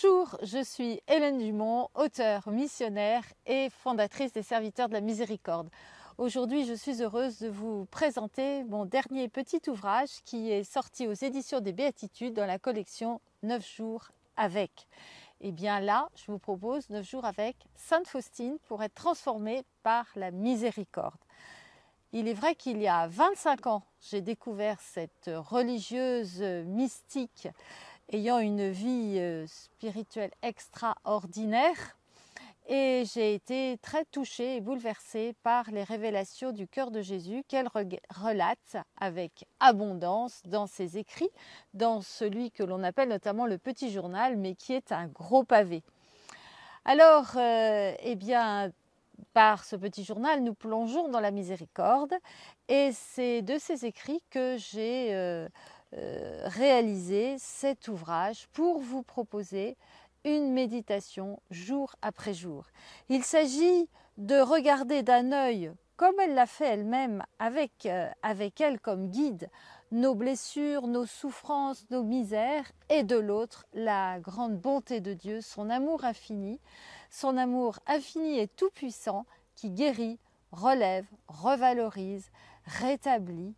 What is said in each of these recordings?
Bonjour, je suis Hélène Dumont, auteure, missionnaire et fondatrice des Serviteurs de la Miséricorde. Aujourd'hui, je suis heureuse de vous présenter mon dernier petit ouvrage qui est sorti aux éditions des Béatitudes dans la collection 9 jours avec. Et bien là, je vous propose 9 jours avec Sainte Faustine pour être transformée par la miséricorde. Il est vrai qu'il y a 25 ans, j'ai découvert cette religieuse mystique ayant une vie spirituelle extraordinaire et j'ai été très touchée et bouleversée par les révélations du cœur de Jésus qu'elle relate avec abondance dans ses écrits, dans celui que l'on appelle notamment le Petit Journal, mais qui est un gros pavé. Alors, par ce Petit Journal, nous plongeons dans la miséricorde et c'est de ces écrits que j'ai réalisé cet ouvrage pour vous proposer une méditation jour après jour. Il s'agit de regarder d'un œil, comme elle l'a fait elle-même, avec elle comme guide, nos blessures, nos souffrances, nos misères, et de l'autre, la grande bonté de Dieu, son amour infini et tout-puissant qui guérit, relève, revalorise, rétablit,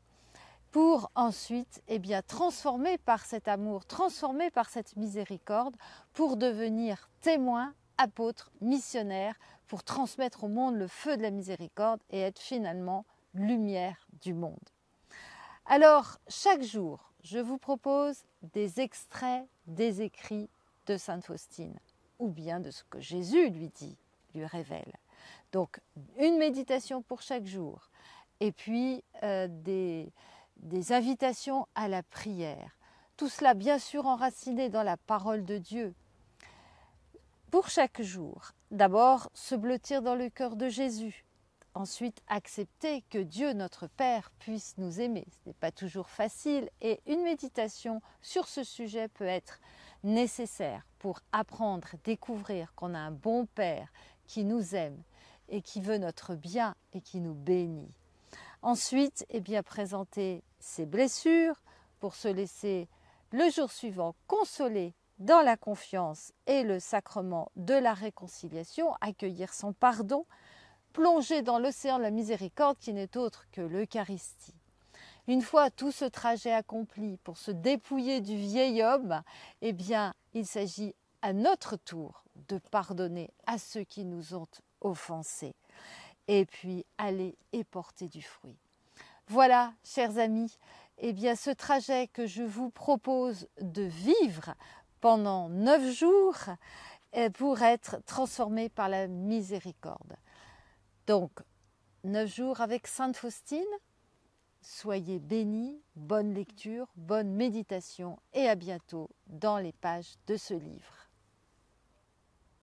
pour ensuite transformer par cet amour, transformer par cette miséricorde, pour devenir témoin, apôtre, missionnaire, pour transmettre au monde le feu de la miséricorde et être finalement lumière du monde. Alors, chaque jour, je vous propose des extraits des écrits de Sainte Faustine, ou bien de ce que Jésus lui dit, lui révèle. Donc, une méditation pour chaque jour, et puis des invitations à la prière. Tout cela, bien sûr, enraciné dans la parole de Dieu. Pour chaque jour, d'abord, se blottir dans le cœur de Jésus. Ensuite, accepter que Dieu, notre Père, puisse nous aimer. Ce n'est pas toujours facile et une méditation sur ce sujet peut être nécessaire pour apprendre, découvrir qu'on a un bon Père qui nous aime et qui veut notre bien et qui nous bénit. Ensuite, présenter ses blessures pour se laisser le jour suivant consoler dans la confiance et le sacrement de la réconciliation, accueillir son pardon, plonger dans l'océan de la miséricorde qui n'est autre que l'Eucharistie. Une fois tout ce trajet accompli pour se dépouiller du vieil homme, il s'agit à notre tour de pardonner à ceux qui nous ont offensés. Et puis aller et porter du fruit. Voilà, chers amis, ce trajet que je vous propose de vivre pendant 9 jours pour être transformé par la miséricorde. Donc, 9 jours avec Sainte Faustine, soyez bénis, bonne lecture, bonne méditation et à bientôt dans les pages de ce livre.